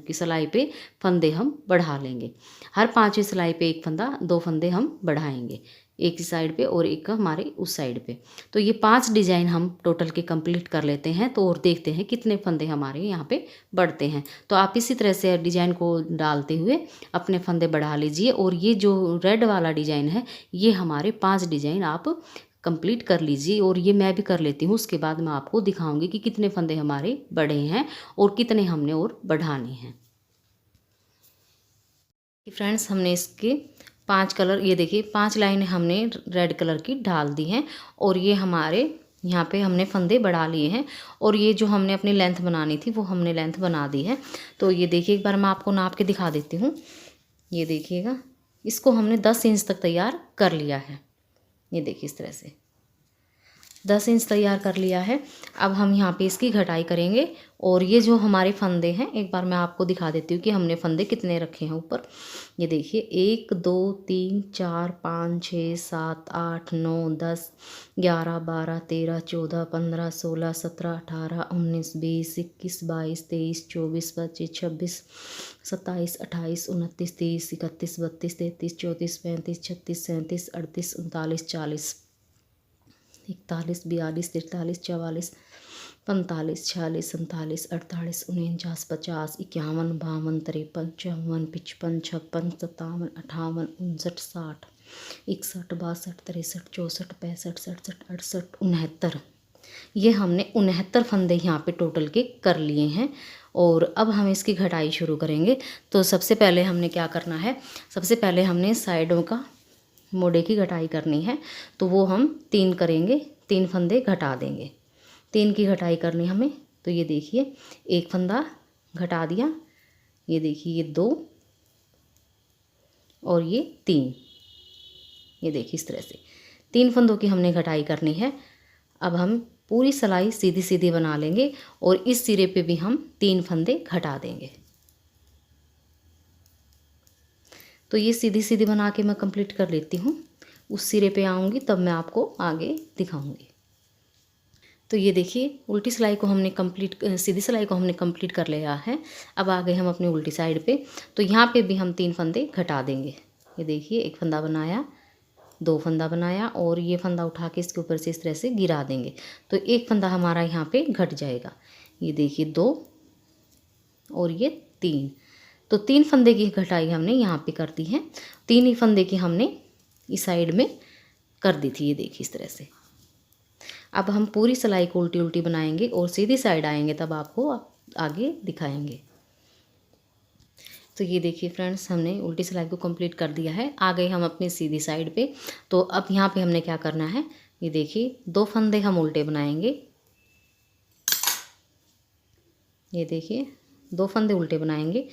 की सिलाई पे फंदे हम बढ़ा लेंगे। हर 5वीं सिलाई पे एक फंदा 2 फंदे हम बढ़ाएंगे, एक ही साइड पे और एक हमारे उस साइड पे। तो ये 5 डिजाइन हम टोटल के कंप्लीट कर लेते हैं, तो और देखते हैं कितने फंदे हमारे यहाँ पे बढ़ते हैं। तो आप इसी तरह से डिजाइन को डालते हुए अपने फंदे बढ़ा लीजिए, और ये जो रेड वाला डिजाइन है ये हमारे 5 डिजाइन आप कंप्लीट कर लीजिए, और ये मैं भी कर लेती हूँ। उसके बाद मैं आपको दिखाऊंगी कि कितने फंदे हमारे बढ़े हैं और कितने हमने और बढ़ाने हैं। फ्रेंड्स हमने इसके 5 कलर, ये देखिए 5 लाइनें हमने रेड कलर की डाल दी हैं, और ये हमारे यहाँ पे हमने फंदे बढ़ा लिए हैं, और ये जो हमने अपनी लेंथ बनानी थी वो हमने लेंथ बना दी है। तो ये देखिए एक बार मैं आपको नाप के दिखा देती हूँ। ये देखिएगा इसको हमने 10 इंच तक तैयार कर लिया है। ये देखिए इस तरह से 10 इंच तैयार कर लिया है। अब हम यहाँ पे इसकी घटाई करेंगे, और ये जो हमारे फंदे हैं एक बार मैं आपको दिखा देती हूँ कि हमने फंदे कितने रखे हैं ऊपर। ये देखिए 1 2 3 4 5 6 7 8 9 10 11 12 13 14 15 16 17 18 19 20 21 22 23 24 25 26 27 28 29 30 31 32 33 34 35 36 37 38 39 40 41 42 43 44 45 46 47 48 49 50 51 52 53 54 55 56 57 58 59 60 61 62 63 64 65 66 67 68 69। ये हमने 69 फंदे यहाँ पे टोटल के कर लिए हैं, और अब हम इसकी घटाई शुरू करेंगे। तो सबसे पहले हमने क्या करना है, सबसे पहले हमने साइडों का मोड़े की घटाई करनी है, तो वो हम 3 करेंगे, 3 फंदे घटा देंगे। 3 की घटाई करनी हमें। तो ये देखिए एक फंदा घटा दिया, ये देखिए ये 2 और ये 3। ये देखिए इस तरह से 3 फंदों की हमने घटाई करनी है। अब हम पूरी सिलाई सीधी सीधी बना लेंगे और इस सिरे पे भी हम 3 फंदे घटा देंगे। तो ये सीधी सीधी बना के मैं कंप्लीट कर लेती हूँ। उस सिरे पे आऊँगी तब मैं आपको आगे दिखाऊँगी। तो ये देखिए उल्टी सिलाई को हमने कंप्लीट, सीधी सिलाई को हमने कंप्लीट कर लिया है। अब आ गए हम अपनी उल्टी साइड पे। तो यहाँ पे भी हम 3 फंदे घटा देंगे। ये देखिए एक फंदा बनाया, 2 फंदा बनाया, और ये फंदा उठा के इसके ऊपर से इस तरह से गिरा देंगे, तो एक फंदा हमारा यहाँ पे घट जाएगा। ये देखिए 2 और ये 3, तो 3 फंदे की घटाई हमने यहाँ पे कर दी है। 3 ही फंदे की हमने इस साइड में कर दी थी। ये देखिए इस तरह से। अब हम पूरी सिलाई को उल्टी उल्टी बनाएंगे और सीधी साइड आएंगे, तब आपको आगे दिखाएंगे। तो ये देखिए फ्रेंड्स हमने उल्टी सिलाई को कंप्लीट कर दिया है। आ गए हम अपनी सीधी साइड पे। तो अब यहाँ पे हमने क्या करना है, ये देखिए 2 फंदे हम उल्टे बनाएंगे। ये देखिए 2 फंदे उल्टे बनाएंगे,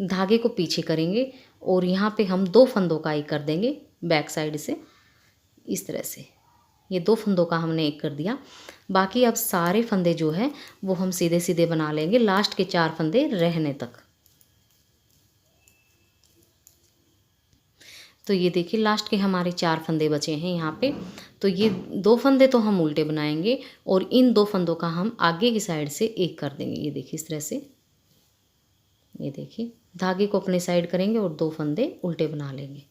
धागे को पीछे करेंगे और यहाँ पे हम 2 फंदों का एक कर देंगे बैक साइड से, इस तरह से। ये 2 फंदों का हमने एक कर दिया। बाकी अब सारे फंदे जो है वो हम सीधे सीधे बना लेंगे लास्ट के 4 फंदे रहने तक। तो ये देखिए लास्ट के हमारे 4 फंदे बचे हैं यहाँ पे। तो ये 2 फंदे तो हम उल्टे बनाएंगे और इन 2 फंदों का हम आगे की साइड से एक कर देंगे। ये देखिए इस तरह से, ये देखिए धागे को अपने साइड करेंगे और 2 फंदे उल्टे बना लेंगे।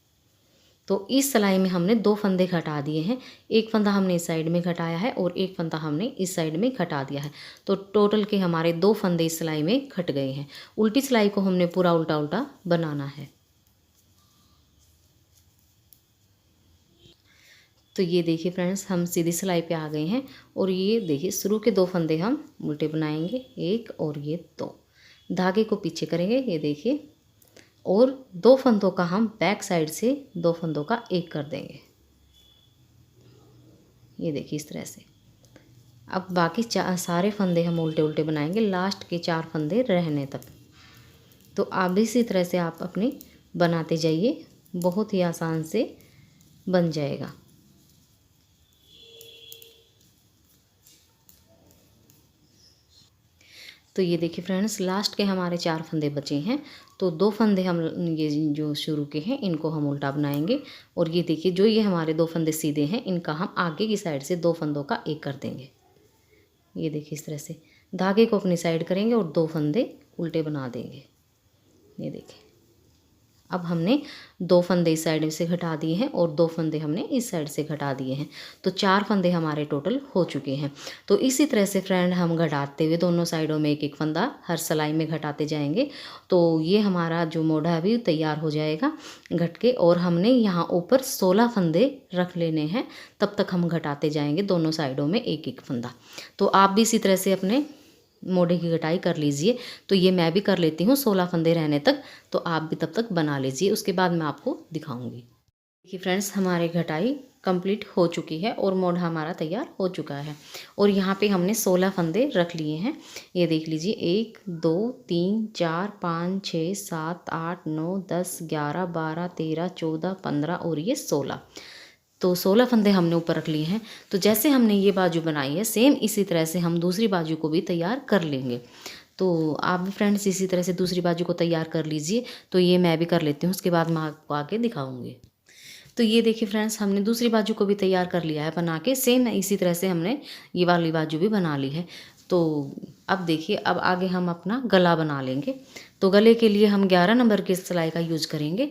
तो इस सिलाई में हमने 2 फंदे घटा दिए हैं। एक फंदा हमने इस साइड में घटाया है और एक फंदा हमने इस साइड में घटा दिया है। तो टोटल के हमारे 2 फंदे इस सिलाई में घट गए हैं। उल्टी सिलाई को हमने पूरा उल्टा उल्टा बनाना है। तो ये देखिए फ्रेंड्स, हम सीधी सिलाई पे आ गए हैं और ये देखिए शुरू के 2 फंदे हम उल्टे बनाएंगे, एक और ये 2। धागे को पीछे करेंगे, ये देखिए, और 2 फंदों का हम बैक साइड से 2 फंदों का एक कर देंगे। ये देखिए इस तरह से। अब बाकी सारे फंदे हम उल्टे उल्टे बनाएंगे लास्ट के 4 फंदे रहने तक। तो आप भी इसी तरह से आप अपने बनाते जाइए, बहुत ही आसान से बन जाएगा। तो ये देखिए फ्रेंड्स, लास्ट के हमारे 4 फंदे बचे हैं। तो 2 फंदे हम ये जो शुरू के हैं इनको हम उल्टा बनाएंगे और ये देखिए जो ये हमारे 2 फंदे सीधे हैं इनका हम आगे की साइड से 2 फंदों का एक कर देंगे। ये देखिए इस तरह से धागे को अपनी साइड करेंगे और 2 फंदे उल्टे बना देंगे। ये देखिए अब हमने 2 फंदे इस साइड से घटा दिए हैं और 2 फंदे हमने इस साइड से घटा दिए हैं। तो 4 फंदे हमारे टोटल हो चुके हैं। तो इसी तरह से फ्रेंड हम घटाते हुए दोनों साइडों में एक एक फंदा हर सिलाई में घटाते जाएंगे। तो ये हमारा जो मोढ़ा भी तैयार हो जाएगा घट के, और हमने यहाँ ऊपर 16 फंदे रख लेने हैं। तब तक हम घटाते जाएंगे दोनों साइडों में एक एक फंदा। तो आप भी इसी तरह से अपने मोढ़े की कटाई कर लीजिए। तो ये मैं भी कर लेती हूँ 16 फंदे रहने तक। तो आप भी तब तक बना लीजिए, उसके बाद मैं आपको दिखाऊंगी। देखिए फ्रेंड्स, हमारी कटाई कंप्लीट हो चुकी है और मोढ़ा हमारा तैयार हो चुका है। और यहाँ पे हमने 16 फंदे रख लिए हैं। ये देख लीजिए, 1 2 3 4 5 6 7 8 9 10 11 12 13 14 15 और ये 16। तो 16 फंदे हमने ऊपर रख लिए हैं। तो जैसे हमने ये बाजू बनाई है सेम इसी तरह से हम दूसरी बाजू को भी तैयार कर लेंगे। तो आप भी फ्रेंड्स इसी तरह से दूसरी बाजू को तैयार कर लीजिए। तो ये मैं भी कर लेती हूँ, उसके बाद मैं आपको आगे दिखाऊंगी। तो ये देखिए फ्रेंड्स, हमने दूसरी बाजू को भी तैयार कर लिया है बना के। सेम इसी तरह से हमने ये वाली बाजू भी बना ली है। तो अब देखिए, अब आगे हम अपना गला बना लेंगे। तो गले के लिए हम 11 नंबर की सिलाई का यूज़ करेंगे।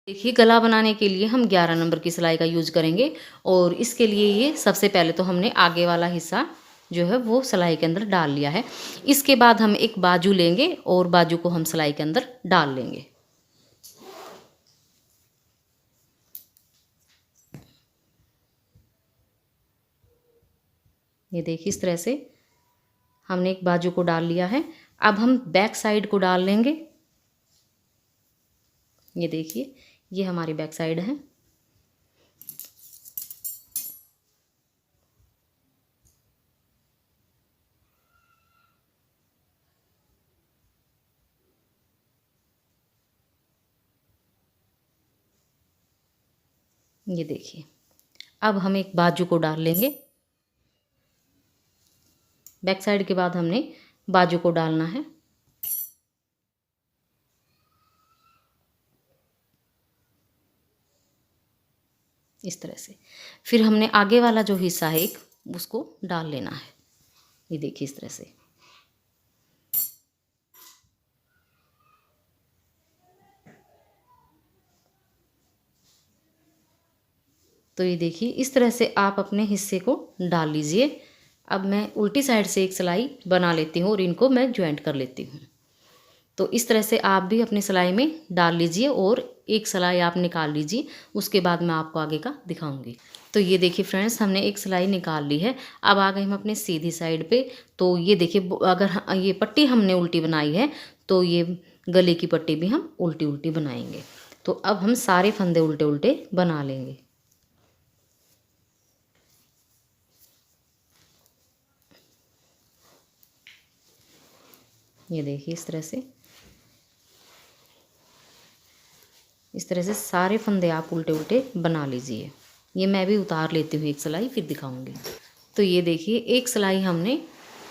देखिए, गला बनाने के लिए हम 11 नंबर की सिलाई का यूज़ करेंगे। और इसके लिए ये सबसे पहले तो हमने आगे वाला हिस्सा जो है वो सिलाई के अंदर डाल लिया है। इसके बाद हम एक बाजू लेंगे और बाजू को हम सिलाई के अंदर डाल लेंगे। ये देखिए इस तरह से हमने एक बाजू को डाल लिया है। अब हम बैक साइड को डाल लेंगे। ये देखिए, ये हमारी बैक साइड है। ये देखिए, अब हम एक बाजू को डाल लेंगे। बैक साइड के बाद हमने बाजू को डालना है। इस तरह से फिर हमने आगे वाला जो हिस्सा है एक उसको डाल लेना है। ये देखिए इस तरह से। तो ये देखिए इस तरह से आप अपने हिस्से को डाल लीजिए। अब मैं उल्टी साइड से एक सिलाई बना लेती हूँ और इनको मैं ज्वाइंट कर लेती हूँ। तो इस तरह से आप भी अपनी सिलाई में डाल लीजिए और एक सिलाई आप निकाल लीजिए, उसके बाद मैं आपको आगे का दिखाऊंगी। तो ये देखिए फ्रेंड्स, हमने एक सिलाई निकाल ली है। अब आ गए हम अपने सीधी साइड पे। तो ये देखिए, अगर ये पट्टी हमने उल्टी बनाई है तो ये गले की पट्टी भी हम उल्टी उल्टी बनाएंगे। तो अब हम सारे फंदे उल्टे उल्टे बना लेंगे। ये देखिए इस तरह से सारे फंदे आप उल्टे उल्टे बना लीजिए। ये मैं भी उतार लेती हूँ एक सिलाई, फिर दिखाऊंगी। तो ये देखिए एक सिलाई हमने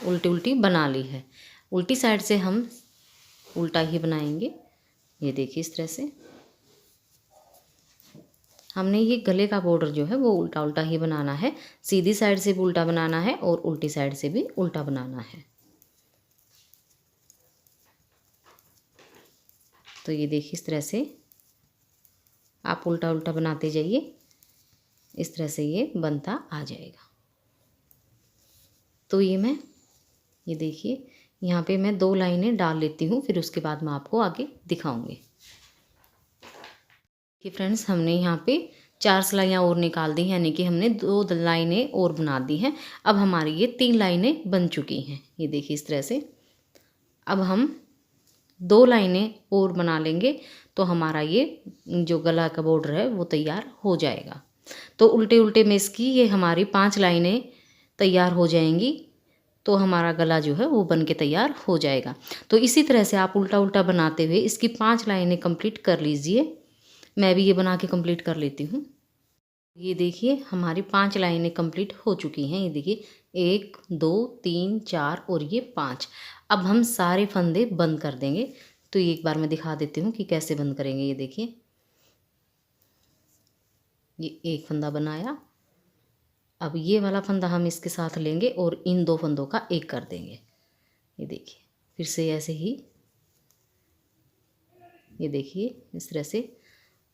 उल्टी उल्टी बना ली है। उल्टी साइड से हम उल्टा ही बनाएंगे। ये देखिए इस तरह से हमने ये गले का बॉर्डर जो है वो उल्टा उल्टा ही बनाना है। सीधी साइड से भी उल्टा बनाना है और उल्टी साइड से भी उल्टा बनाना है। तो ये देखिए इस तरह से आप उल्टा उल्टा बनाते जाइए, इस तरह से ये बनता आ जाएगा। तो ये देखिए यहाँ पे मैं 2 लाइनें डाल लेती हूँ, फिर उसके बाद मैं आपको आगे दिखाऊंगी। कि फ्रेंड्स हमने यहाँ पे 4 सिलाइयाँ और निकाल दी हैं, यानी कि हमने 2 लाइनें और बना दी हैं। अब हमारी ये 3 लाइनें बन चुकी हैं। ये देखिए इस तरह से अब हम 2 लाइनें और बना लेंगे तो हमारा ये जो गला का बॉर्डर है वो तैयार हो जाएगा। तो उल्टे उल्टे में इसकी ये हमारी 5 लाइनें तैयार हो जाएंगी, तो हमारा गला जो है वो बन के तैयार हो जाएगा। तो इसी तरह से आप उल्टा उल्टा बनाते हुए इसकी 5 लाइनें कंप्लीट कर लीजिए। मैं भी ये बना के कंप्लीट कर लेती हूँ। ये देखिए हमारी 5 लाइनें कंप्लीट हो चुकी हैं। ये देखिए 1 2 3 4 और ये 5। अब हम सारे फंदे बंद कर देंगे। तो ये एक बार मैं दिखा देती हूँ कि कैसे बंद करेंगे। ये देखिए ये एक फंदा बनाया। अब ये वाला फंदा हम इसके साथ लेंगे और इन 2 फंदों का एक कर देंगे। ये देखिए फिर से ऐसे ही ये देखिए इस तरह से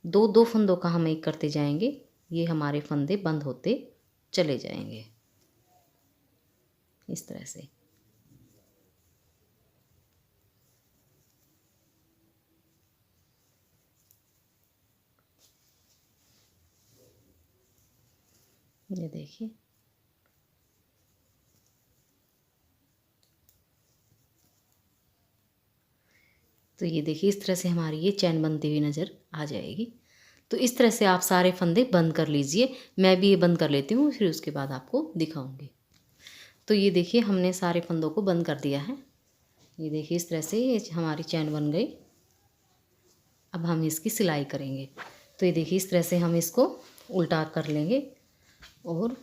2 फंदों का हम एक करते जाएंगे। ये हमारे फंदे बंद होते चले जाएंगे इस तरह से। ये देखिए तो ये देखिए इस तरह से हमारी ये चैन बनती हुई नज़र आ जाएगी। तो इस तरह से आप सारे फंदे बंद कर लीजिए। मैं भी ये बंद कर लेती हूँ, फिर उसके बाद आपको दिखाऊंगी। तो ये देखिए हमने सारे फंदों को बंद कर दिया है। ये देखिए इस तरह से ये हमारी चैन बन गई। अब हम इसकी सिलाई करेंगे। तो ये देखिए इस तरह से हम इसको उल्टा कर लेंगे और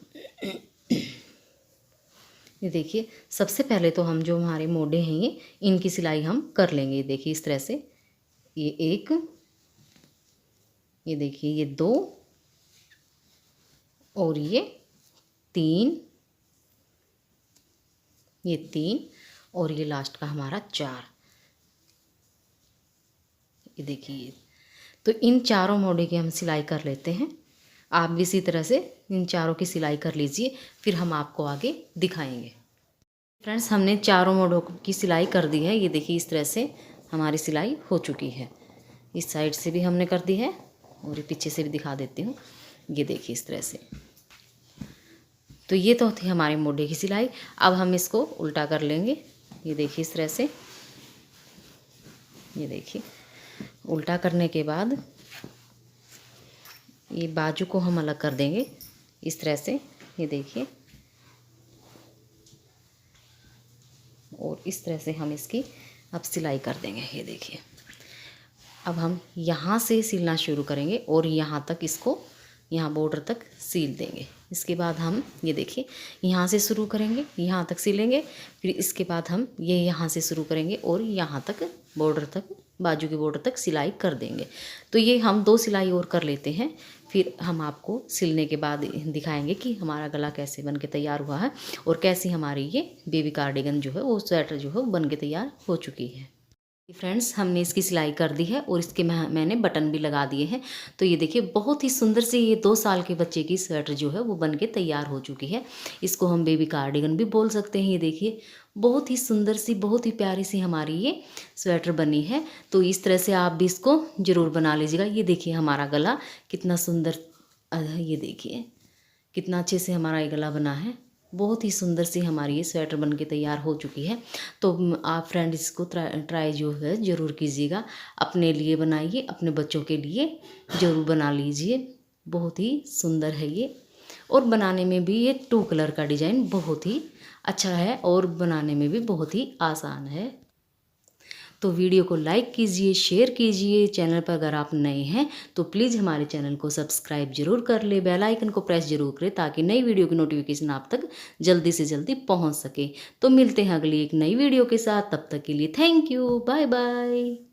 ये देखिए सबसे पहले तो हम जो हमारे मोड़े हैं ये इनकी सिलाई हम कर लेंगे। ये देखिए इस तरह से ये 1, ये देखिए ये 2 और ये 3, ये 3 और ये लास्ट का हमारा 4। ये देखिए तो इन चारों मोड़े की हम सिलाई कर लेते हैं। आप भी इसी तरह से इन चारों की सिलाई कर लीजिए, फिर हम आपको आगे दिखाएंगे। फ्रेंड्स हमने चारों मोड़ों की सिलाई कर दी है। ये देखिए इस तरह से हमारी सिलाई हो चुकी है। इस साइड से भी हमने कर दी है और ये पीछे से भी दिखा देती हूँ। ये देखिए इस तरह से। तो ये तो थी हमारे मोढ़े की सिलाई। अब हम इसको उल्टा कर लेंगे। ये देखिए इस तरह से। ये देखिए उल्टा करने के बाद ये बाजू को हम अलग कर देंगे इस तरह से। ये देखिए और इस तरह से हम इसकी अब सिलाई कर देंगे। ये देखिए अब हम यहाँ से सिलना शुरू करेंगे और यहाँ तक इसको, यहाँ बॉर्डर तक सिल देंगे। इसके बाद हम ये देखिए यहाँ से शुरू करेंगे, यहाँ तक सिलेंगे। फिर इसके बाद हम ये यहाँ से शुरू करेंगे और यहाँ तक बॉर्डर तक, बाजू के बॉर्डर तक सिलाई कर देंगे। तो ये हम 2 सिलाई और कर लेते हैं, फिर हम आपको सिलने के बाद दिखाएंगे कि हमारा गला कैसे बन के तैयार हुआ है और कैसी हमारी ये बेबी कार्डिगन जो है वो स्वेटर जो है वो बन के तैयार हो चुकी है। फ्रेंड्स हमने इसकी सिलाई कर दी है और इसके मैंने बटन भी लगा दिए हैं। तो ये देखिए बहुत ही सुंदर सी ये 2 साल के बच्चे की स्वेटर जो है वो बन के तैयार हो चुकी है। इसको हम बेबी कार्डिगन भी बोल सकते हैं। ये देखिए बहुत ही सुंदर सी, बहुत ही प्यारी सी हमारी ये स्वेटर बनी है। तो इस तरह से आप भी इसको ज़रूर बना लीजिएगा। ये देखिए हमारा गला कितना सुंदर, ये देखिए कितना अच्छे से हमारा ये गला बना है। बहुत ही सुंदर सी हमारी ये स्वेटर बन के तैयार हो चुकी है। तो आप फ्रेंड इसको ट्राई जो है ज़रूर कीजिएगा। अपने लिए बनाइए, अपने बच्चों के लिए ज़रूर बना लीजिए। बहुत ही सुंदर है ये और बनाने में भी ये 2 कलर का डिज़ाइन बहुत ही अच्छा है और बनाने में भी बहुत ही आसान है। तो वीडियो को लाइक कीजिए, शेयर कीजिए। चैनल पर अगर आप नए हैं तो प्लीज़ हमारे चैनल को सब्सक्राइब जरूर कर ले, बेल आइकन को प्रेस जरूर करें ताकि नई वीडियो की नोटिफिकेशन आप तक जल्दी से जल्दी पहुंच सके। तो मिलते हैं अगली एक नई वीडियो के साथ, तब तक के लिए थैंक यू, बाय बाय।